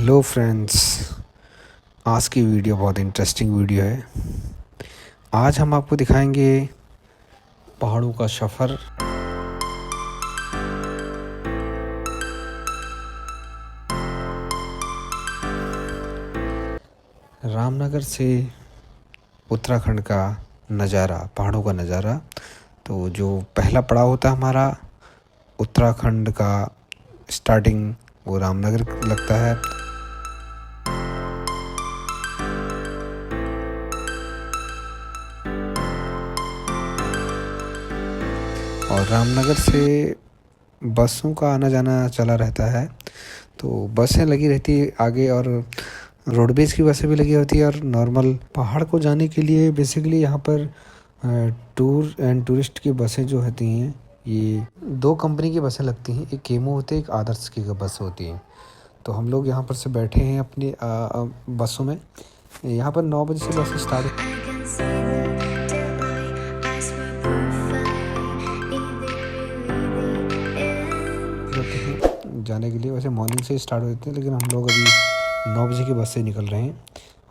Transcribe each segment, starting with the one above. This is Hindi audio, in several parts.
हेलो फ्रेंड्स, आज की वीडियो बहुत इंटरेस्टिंग वीडियो है। आज हम आपको दिखाएंगे पहाड़ों का सफ़र। रामनगर से उत्तराखंड का नज़ारा, पहाड़ों का नज़ारा। तो जो पहला पड़ाव होता है हमारा उत्तराखंड का स्टार्टिंग, वो रामनगर लगता है। और रामनगर से बसों का आना जाना चला रहता है। तो बसें लगी रहती है आगे, और रोडवेज़ की बसें भी लगी होती है। और नॉर्मल पहाड़ को जाने के लिए बेसिकली यहाँ पर टूर एंड टूरिस्ट की बसें जो होती हैं, ये दो कंपनी की बसें लगती हैं। एक केमो होती है, एक आदर्श की बस होती है। तो हम लोग यहाँ पर से बैठे हैं अपनी बसों में। यहाँ पर 9 बजे से बस स्टार्ट होते हैं जाने के लिए। वैसे मॉर्निंग से स्टार्ट होते हैं, लेकिन हम लोग अभी 9 बजे की बस से निकल रहे हैं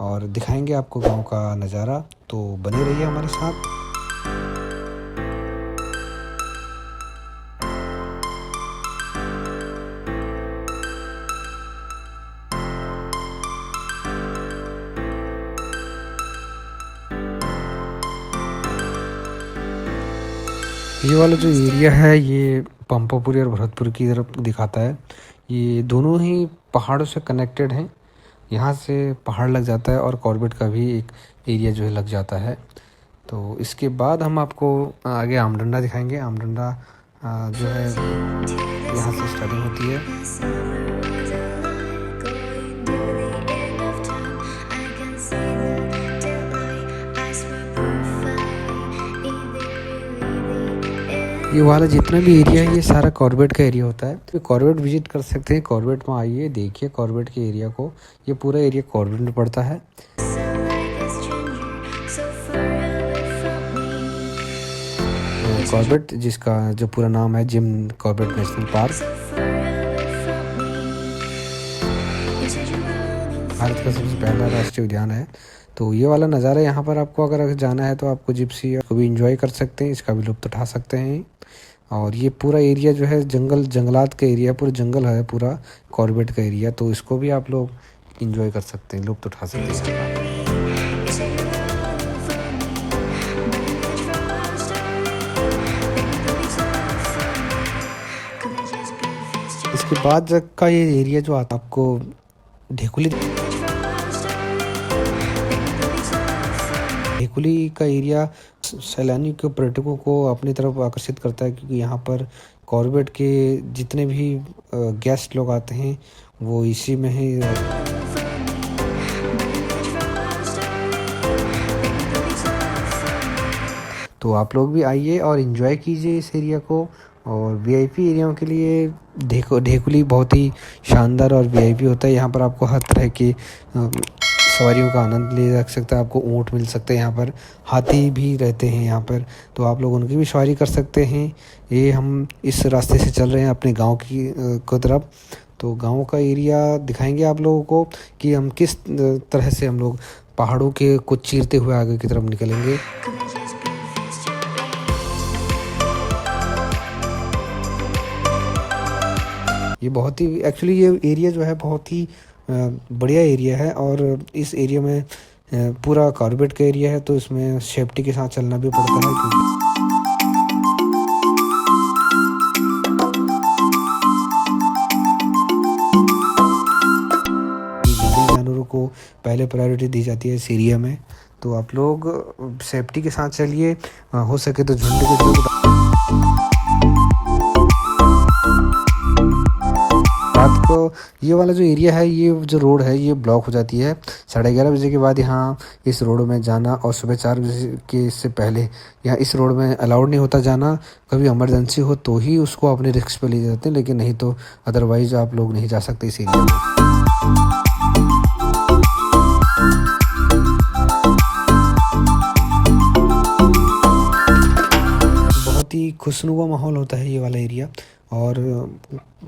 और दिखाएंगे आपको गांव का नज़ारा। तो बने रहिए हमारे साथ। ये वाला जो एरिया है ये पंपापुरी और भरतपुर की तरफ दिखाता है। ये दोनों ही पहाड़ों से कनेक्टेड हैं। यहाँ से पहाड़ लग जाता है और कॉर्बेट का भी एक एरिया जो है लग जाता है। तो इसके बाद हम आपको आगे आमडंडा दिखाएंगे। आमडंडा जो है यहाँ से स्टार्टिंग होती है। ये वाला जितना भी एरिया है ये सारा कॉर्बेट का एरिया होता है। तो कॉर्बेट विजिट कर सकते हैं। कॉर्बेट में आइए, देखिए कॉर्बेट के एरिया को। ये पूरा एरिया कॉर्बेट में पड़ता है। कॉर्बेट, जिसका जो पूरा नाम है Jim Corbett national park, Bharat का सबसे पहला राष्ट्रीय उद्यान है। तो ये वाला नज़ारा यहाँ पर आपको अगर जाना है तो आपको जिप्सी को भी इंजॉय कर सकते हैं, इसका भी लुत्फ़ उठा सकते हैं। और ये पूरा एरिया जो है जंगलात का एरिया, पूरा जंगल है, पूरा कॉर्बेट का एरिया। तो इसको भी आप लोग इंजॉय कर सकते हैं, लुत्फ़ उठा सकते हैं। इसके बाद का ये एरिया जो आता है आपको ढेकुली का एरिया सैलानी के पर्यटकों को अपनी तरफ आकर्षित करता है, क्योंकि यहाँ पर कॉर्बेट के जितने भी गेस्ट लोग आते हैं वो इसी में ही तो आप लोग भी आइए और इन्जॉय कीजिए इस एरिया को। और वीआईपी एरियाओं के लिए ढेकुली बहुत ही शानदार और वीआईपी होता है। यहाँ पर आपको हर तरह की सवारियों का आनंद ले जा सकता है। आपको ऊँट मिल सकते हैं, यहाँ पर हाथी भी रहते हैं यहाँ पर, तो आप लोग उनकी भी सवारी कर सकते हैं। ये हम इस रास्ते से चल रहे हैं अपने गांव की तरफ। तो गांव का एरिया दिखाएंगे आप लोगों को कि हम किस तरह से हम लोग पहाड़ों के को चीरते हुए आगे की तरफ निकलेंगे। ये बहुत ही एक्चुअली ये एरिया जो है बहुत ही बढ़िया एरिया है। और इस एरिया में पूरा कॉर्बेट का एरिया है, तो इसमें सेफ्टी के साथ चलना भी पड़ता है, क्योंकि जानवरों को पहले प्रायोरिटी दी जाती है इस एरिया में। तो आप लोग सेफ्टी के साथ चलिए, हो सके तो झुंड के थ्रू। रात को ये वाला जो एरिया है, ये जो रोड है ये ब्लॉक हो जाती है 11:30 बजे के बाद। यहाँ इस रोड में जाना, और सुबह 4 बजे के से पहले यहाँ इस रोड में अलाउड नहीं होता जाना। कभी इमरजेंसी हो तो ही उसको अपने रिस्क पे ले जाते हैं, लेकिन नहीं तो अदरवाइज आप लोग नहीं जा सकते इस एरिया में। खुशनुमा माहौल होता है ये वाला एरिया। और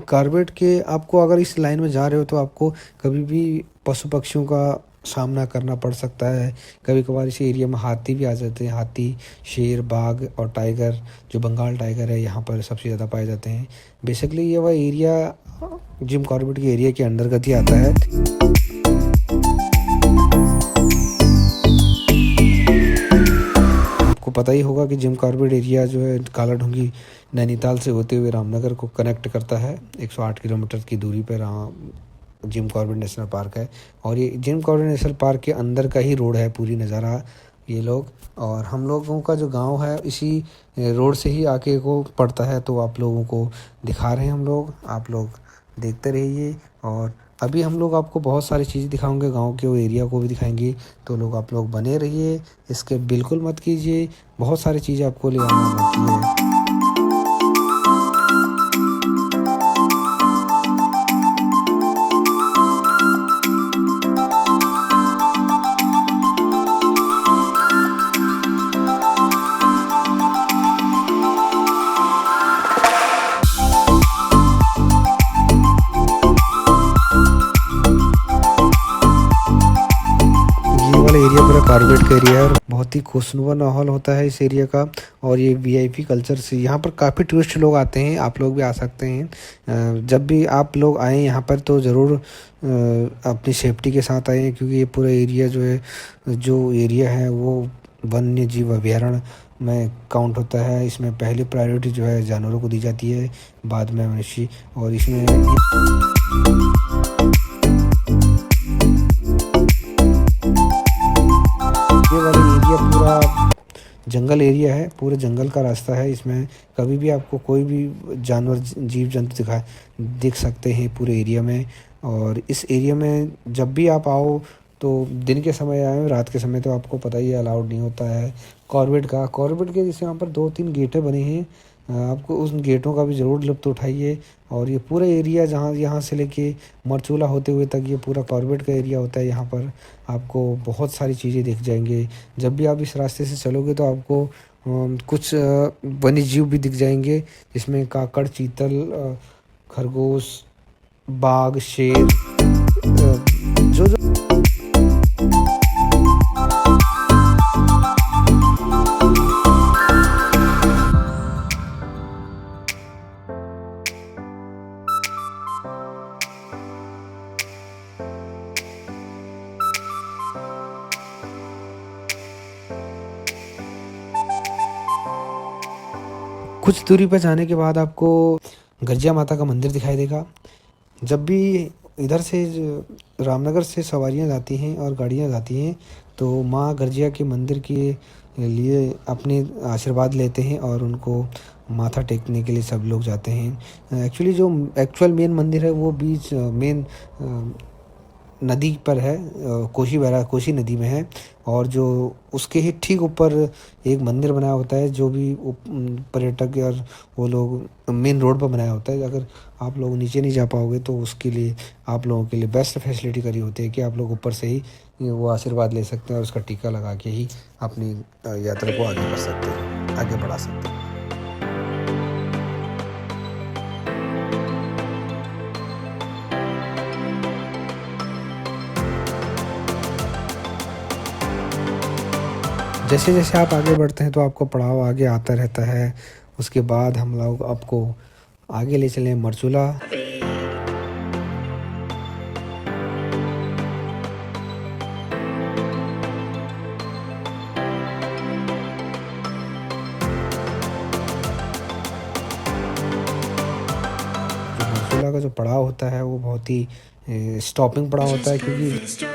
कॉर्बेट के आपको अगर इस लाइन में जा रहे हो तो आपको कभी भी पशु पक्षियों का सामना करना पड़ सकता है। कभी कभार इस एरिया में हाथी भी आ जाते हैं। हाथी, शेर, बाघ और टाइगर, जो बंगाल टाइगर है यहाँ पर सबसे ज़्यादा पाए जाते हैं। बेसिकली ये वह एरिया जिम कॉर्बेट के एरिया के अंतर्गत ही आता है। आपको पता ही होगा कि जिम कॉर्बेट एरिया जो है कालाढूंगी नैनीताल से होते हुए रामनगर को कनेक्ट करता है। 108 किलोमीटर की दूरी पर जिम कॉर्बेट नेशनल पार्क है। और ये जिम कॉर्बेट नेशनल पार्क के अंदर का ही रोड है पूरी नज़ारा ये लोग। और हम लोगों का जो गांव है इसी रोड से ही आके को पड़ता है, तो आप लोगों को दिखा रहे हैं हम लोग, आप लोग देखते रहिए। और अभी हम लोग आपको बहुत सारी चीज़ें दिखाएंगे, गांव के वो एरिया को भी दिखाएंगे, तो लोग आप लोग बने रहिए, इसके बिल्कुल मत कीजिए। बहुत सारी चीज़ें आपको ले आना बाकी है। एरिया पूरा कॉर्बेट का एरिया है और बहुत ही खुशनुमा माहौल होता है इस एरिया का। और ये वीआईपी कल्चर से यहाँ पर काफ़ी टूरिस्ट लोग आते हैं, आप लोग भी आ सकते हैं। जब भी आप लोग आएँ यहाँ पर तो ज़रूर अपनी सेफ्टी के साथ आएँ, क्योंकि ये पूरा एरिया जो एरिया है वो वन्य जीव अभयारण्य में काउंट होता है। इसमें पहली प्रायोरिटी जो है जानवरों को दी जाती है, बाद में मनुष्य। और इसमें ये वाला एरिया पूरा जंगल एरिया है, पूरे जंगल का रास्ता है। इसमें कभी भी आपको कोई भी जानवर, जीव जंतु दिख सकते हैं पूरे एरिया में। और इस एरिया में जब भी आप आओ तो दिन के समय आए, रात के समय तो आपको पता ही है अलाउड नहीं होता है। कॉर्बेट के जैसे यहाँ पर 2-3 गेटें बने हैं, आपको उन गेटों का भी ज़रूर लुत्फ़ उठाइए। और ये पूरा एरिया यहाँ से लेके मरचूला होते हुए तक ये पूरा कॉर्बेट का एरिया होता है। यहाँ पर आपको बहुत सारी चीज़ें दिख जाएंगे। जब भी आप इस रास्ते से चलोगे तो आपको कुछ वन्य जीव भी दिख जाएंगे, जिसमें काकड़, चीतल, खरगोश, बाघ, शेर, जो कुछ दूरी पर जाने के बाद आपको गर्जिया माता का मंदिर दिखाई देगा। जब भी इधर से रामनगर से सवारियां जाती हैं और गाड़ियां जाती हैं तो माँ गर्जिया के मंदिर के लिए अपने आशीर्वाद लेते हैं और उनको माथा टेकने के लिए सब लोग जाते हैं। एक्चुअली जो एक्चुअल मेन मंदिर है वो बीच मेन नदी पर है, कोसी नदी में है। और जो उसके ही ठीक ऊपर एक मंदिर बनाया होता है, जो भी पर्यटक और वो लोग मेन रोड पर बनाया होता है। अगर आप लोग नीचे नहीं जा पाओगे तो उसके लिए आप लोगों के लिए बेस्ट फैसिलिटी करी होती है कि आप लोग ऊपर से ही वो आशीर्वाद ले सकते हैं और उसका टीका लगा के ही अपनी यात्रा को आगे कर सकते हैं, आगे बढ़ा सकते हैं। जैसे जैसे आप आगे बढ़ते हैं तो आपको पड़ाव आगे आता रहता है। उसके बाद हम लोग आपको आगे ले चलें मरचूला। मरचूला का जो पड़ाव होता है वो बहुत ही स्टॉपिंग पड़ाव होता है, क्योंकि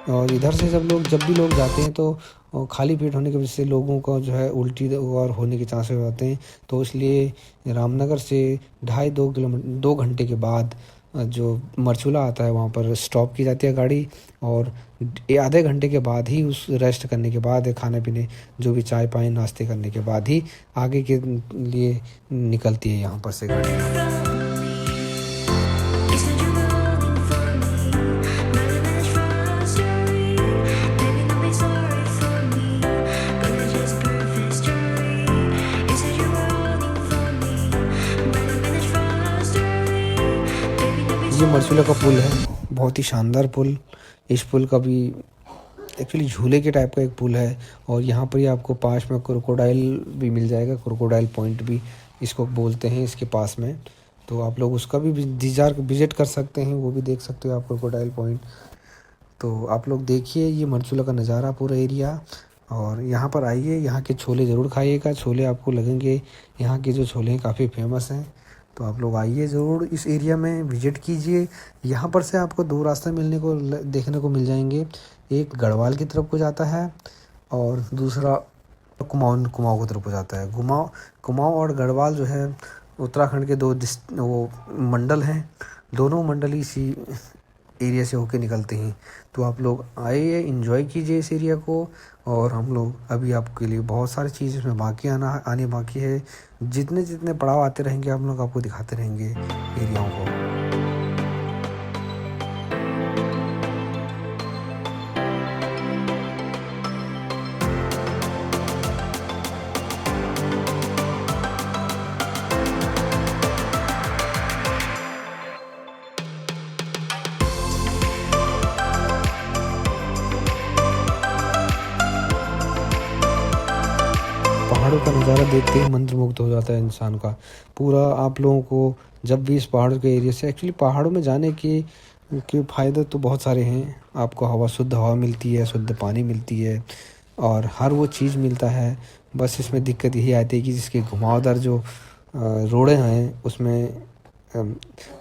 और इधर से जब भी लोग जाते हैं तो खाली पेट होने की वजह से लोगों का जो है उल्टी और होने के चांसेस होते हैं। तो इसलिए रामनगर से 2.5-2 घंटे के बाद जो मरचूला आता है वहाँ पर स्टॉप की जाती है गाड़ी, और आधे घंटे के बाद ही, उस रेस्ट करने के बाद, खाने पीने जो भी चाय पानी नाश्ते करने के बाद ही आगे के लिए निकलती है यहाँ पर से गाड़ी। ये मरचूला का पुल है, बहुत ही शानदार पुल। इस पुल का भी एक्चुअली झूले के टाइप का एक पुल है, और यहाँ पर ही आपको पास में क्रोकोडाइल भी मिल जाएगा। क्रोकोडाइल पॉइंट भी इसको बोलते हैं, इसके पास में। तो आप लोग उसका भी विजिट कर सकते हैं, वो भी देख सकते हो आप क्रोकोडाइल पॉइंट। तो आप लोग देखिए ये मरचूला का नज़ारा, पूरा एरिया। और यहाँ पर आइए, यहाँ के छोले ज़रूर खाइएगा। छोले आपको लगेंगे, यहाँ के जो छोले हैं काफ़ी फेमस हैं। तो आप लोग आइए ज़रूर, इस एरिया में विजिट कीजिए। यहाँ पर से आपको दो रास्ते देखने को मिल जाएंगे। एक गढ़वाल की तरफ को जाता है, और दूसरा कुमाऊँ की तरफ को जाता है। कुमाऊँ और गढ़वाल जो है उत्तराखंड के दो वो मंडल हैं। दोनों मंडल इसी एरिया से होके निकलते हैं। तो आप लोग आइए, एंजॉय कीजिए इस एरिया को। और हम लोग अभी आपके लिए बहुत सारी चीज़ इसमें आने बाकी है। जितने जितने पड़ाव आते रहेंगे, हम लोग आपको दिखाते रहेंगे एरियाओं को। पहाड़ों का नज़ारा देखते ही मंत्रमुग्ध हो जाता है इंसान का पूरा। आप लोगों को जब भी इस पहाड़ों के एरिया से, एक्चुअली पहाड़ों में जाने के फ़ायदे तो बहुत सारे हैं। आपको शुद्ध हवा मिलती है, शुद्ध पानी मिलती है, और हर वो चीज़ मिलता है। बस इसमें दिक्कत यही आती है कि जिसके घुमावदार जो रोडें हैं, उसमें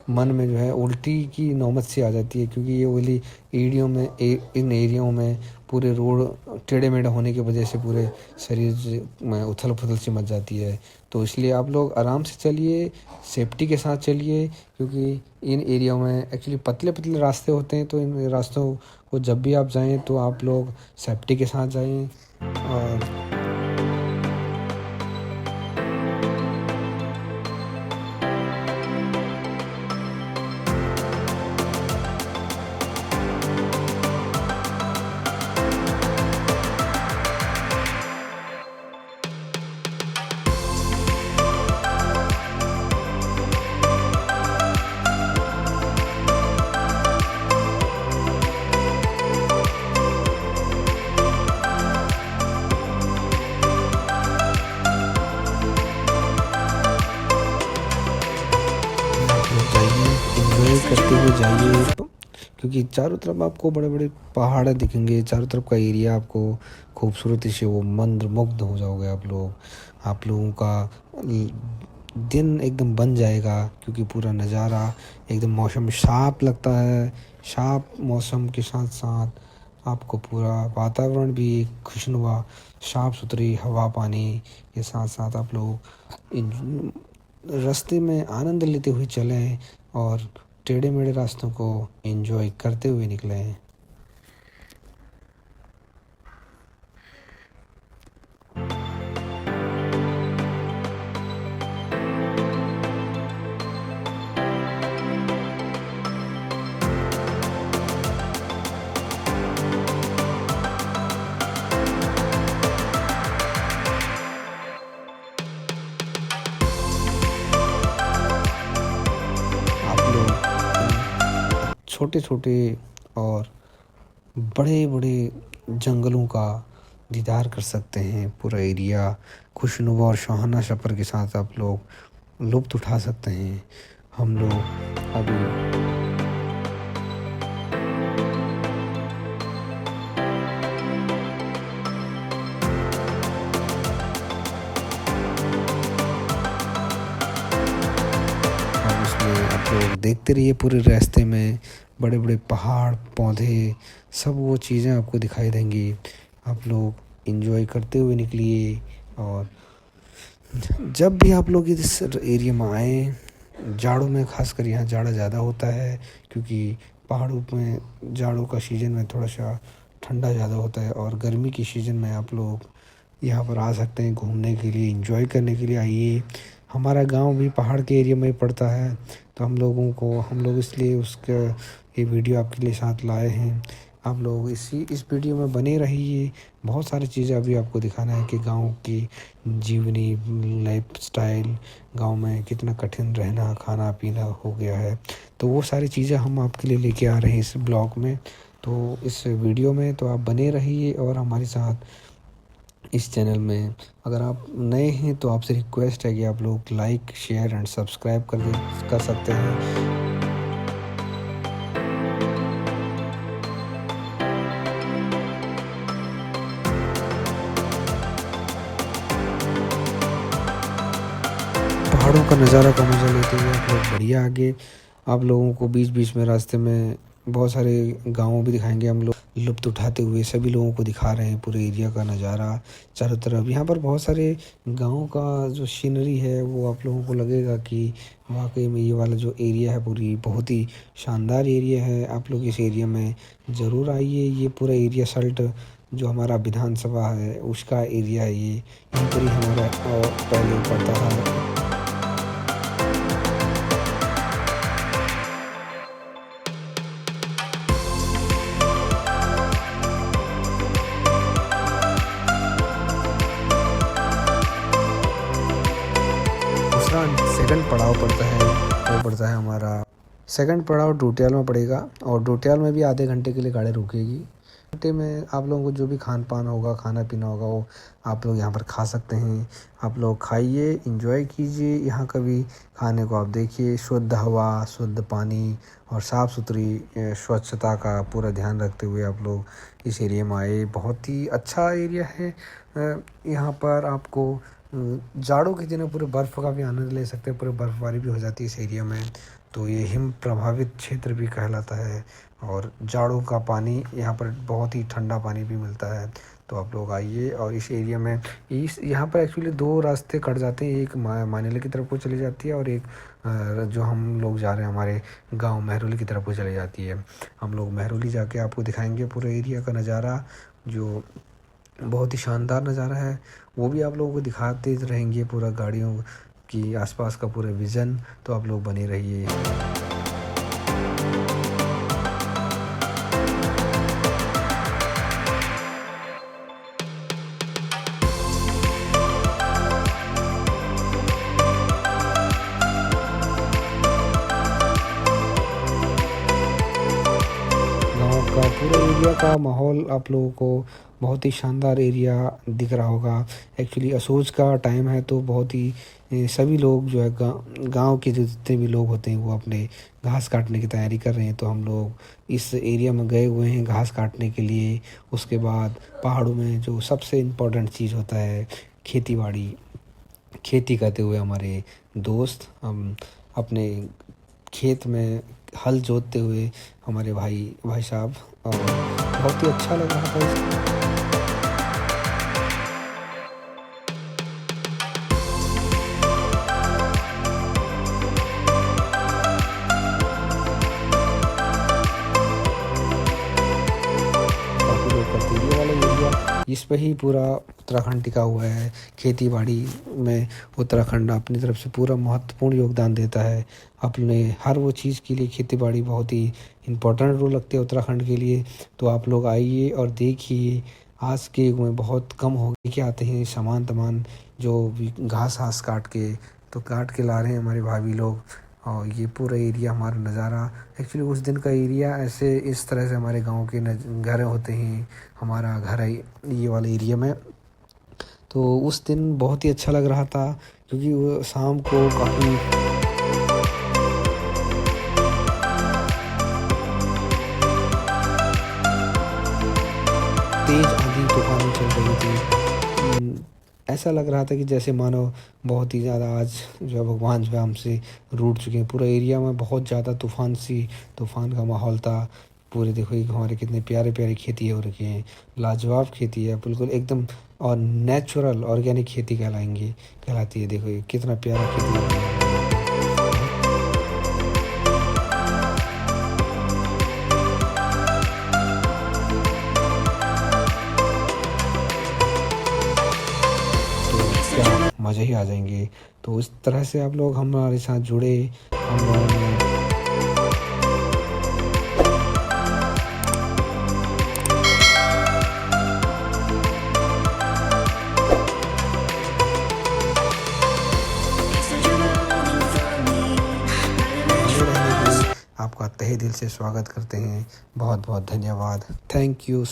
मन में जो है उल्टी की नौबत सी आ जाती है, क्योंकि ये वाली इन एरियाओं में पूरे रोड टेढ़े मेढ़े होने की वजह से पूरे शरीर में उथल पुथल सी मच जाती है। तो इसलिए आप लोग आराम से चलिए, सेफ्टी के साथ चलिए, क्योंकि इन एरियाओं में एक्चुअली पतले पतले रास्ते होते हैं। तो इन रास्तों को जब भी आप जाएं तो आप लोग सेफ्टी के साथ जाएं। और एंजॉय करते हुए जाइए, क्योंकि चारों तरफ आपको बड़े बड़े पहाड़ दिखेंगे। चारों तरफ का एरिया आपको खूबसूरती से वो मंत्रमुग्ध हो जाओगे आप लोग। आप लोगों का दिन एकदम बन जाएगा, क्योंकि पूरा नज़ारा एकदम, मौसम साफ लगता है। साफ मौसम के साथ साथ आपको पूरा वातावरण भी खुशनुमा, साफ सुथरी हवा पानी के साथ साथ आप लोग रास्ते में आनंद लेते हुए चलें, और टेढ़े मेढ़े रास्तों को एंजॉय करते हुए निकलें। छोटे छोटे और बड़े बड़े जंगलों का दीदार कर सकते हैं। पूरा एरिया खुशनुमा और सुहाना सफ़र के साथ आप लोग लुत्फ़ उठा सकते हैं। हम लोग अभी आप लोग देखते रहिए, पूरे रास्ते में बड़े बड़े पहाड़, पौधे, सब वो चीज़ें आपको दिखाई देंगी। आप लोग एंजॉय करते हुए निकलिए। और जब भी आप लोग इस एरिया में आएँ, जाड़ों में खासकर यहाँ जाड़ा ज़्यादा होता है, क्योंकि पहाड़ों में जाड़ों का सीज़न में थोड़ा सा ठंडा ज़्यादा होता है। और गर्मी की सीज़न में आप लोग यहाँ पर आ सकते हैं घूमने के लिए, एंजॉय करने के लिए आइए। हमारा गांव भी पहाड़ के एरिया में पड़ता है, तो हम लोग इसलिए उसका ये वीडियो आपके लिए साथ लाए हैं। आप लोग इस वीडियो में बने रहिए। बहुत सारी चीज़ें अभी आपको दिखाना है कि गांव की जीवनी, लाइफ स्टाइल, गाँव में कितना कठिन रहना, खाना पीना हो गया है। तो वो सारी चीज़ें हम आपके लिए लेके आ रहे हैं इस ब्लॉग में, तो इस वीडियो में। तो आप बने रहिए और हमारे साथ इस चैनल में। अगर आप नए हैं तो आपसे रिक्वेस्ट है कि आप लोग लाइक, शेयर एंड सब्सक्राइब कर सकते हैं। पहाड़ों का नज़ारा का मज़ा लेते हुए आप लोग बढ़िया आगे। आप लोगों को बीच बीच में रास्ते में बहुत सारे गाँव भी दिखाएंगे हम लोग, लुत्फ़ उठाते हुए सभी लोगों को दिखा रहे हैं पूरे एरिया का नज़ारा चारों तरफ। यहाँ पर बहुत सारे गाँव का जो सीनरी है वो आप लोगों को लगेगा कि वाकई में ये वाला जो एरिया है पूरी बहुत ही शानदार एरिया है। आप लोग इस एरिया में ज़रूर आइए। ये पूरा एरिया सल्ट जो हमारा विधानसभा है उसका एरिया है ये, यहीं पर ही हमारा पहले पड़ता था। दूसरा सेकंड पड़ाव पड़ता है, वो पड़ता है हमारा सेकंड पड़ाव डोटियाल में पड़ेगा। और डोटियाल में भी आधे घंटे के लिए गाड़ी रुकेगी। घंटे में आप लोगों को जो भी खान पान होगा, खाना पीना होगा, वो आप लोग यहाँ पर खा सकते हैं। आप लोग खाइए, एंजॉय कीजिए। यहाँ कभी खाने को आप देखिए, शुद्ध हवा, शुद्ध पानी और साफ़ सुथरी स्वच्छता का पूरा ध्यान रखते हुए आप लोग इस एरिया में आए। बहुत ही अच्छा एरिया है। यहाँ पर आपको जाड़ों के दिनों पूरे बर्फ़ का भी आनंद ले सकते हैं। पूरे बर्फ़बारी भी हो जाती है इस एरिया में, तो ये हिम प्रभावित क्षेत्र भी कहलाता है। और जाड़ों का पानी यहाँ पर बहुत ही ठंडा पानी भी मिलता है। तो आप लोग आइए। और इस एरिया में यहाँ पर एक्चुअली दो रास्ते कट जाते हैं, एक मानेला की तरफ को चली जाती है और एक जो हम लोग जा रहे हैं हमारे गांव महरौली की तरफ को चली जाती है। हम लोग महरौली जाके आपको दिखाएंगे पूरे एरिया का नज़ारा, जो बहुत ही शानदार नज़ारा है। वो भी आप लोगों को दिखाते रहेंगे पूरा गाड़ियों की आसपास का पूरा विज़न। तो आप लोग बने रहिए। गाँव का पूरा एरिया का माहौल आप लोगों को बहुत ही शानदार एरिया दिख रहा होगा। एक्चुअली असोज का टाइम है, तो बहुत ही सभी लोग जो है गाँव के जो जितने भी लोग होते हैं वो अपने घास काटने की तैयारी कर रहे हैं। तो हम लोग इस एरिया में गए हुए हैं घास काटने के लिए। उसके बाद पहाड़ों में जो सबसे इम्पोर्टेंट चीज़ होता है खेती बाड़ी, खेती करते हुए हमारे दोस्त हम अपने खेत में हल जोतते हुए हमारे भाई साहब, और बहुत ही अच्छा लग रहा था। काफ़ी लोग करते हैं ये वाला एरिया, इस पे ही पूरा उत्तराखंड टिका हुआ है। खेती बाड़ी में उत्तराखंड अपनी तरफ से पूरा महत्वपूर्ण योगदान देता है। अपने हर वो चीज़ के लिए खेती बाड़ी बहुत ही इम्पोर्टेंट रोल रखते हैं उत्तराखंड के लिए। तो आप लोग आइए और देखिए। आज के युग में बहुत कम हो के आते हैं सामान तमान, जो भी घास काट के ला रहे हैं हमारे भाभी लोग। और ये पूरा एरिया हमारा नज़ारा, एक्चुअली उस दिन का एरिया ऐसे इस तरह से हमारे गांव के घर होते हैं। हमारा घर है ये वाले एरिया में। तो उस दिन बहुत ही अच्छा लग रहा था, क्योंकि वो शाम को काफ़ी तेज़ आंधी तूफान चल रही थी। ऐसा लग रहा था कि जैसे मानो बहुत ही ज़्यादा आज जो है भगवान जो है हमसे रूठ चुके हैं। पूरा एरिया में बहुत ज़्यादा तूफ़ान का माहौल था। पूरे देखो ये हमारे कितने प्यारे प्यारे खेती हो रखे हैं, लाजवाब खेती है बिल्कुल एकदम। और नेचुरल ऑर्गेनिक खेती कहलाती है। देखो ये कितना प्यारा खेती है। मज़े ही आ जाएंगे। तो इस तरह से आप लोग हमारे साथ जुड़े, हम लोगों ने बने रहने के लिए आपका तहे दिल से स्वागत करते हैं। बहुत बहुत धन्यवाद। Thank you.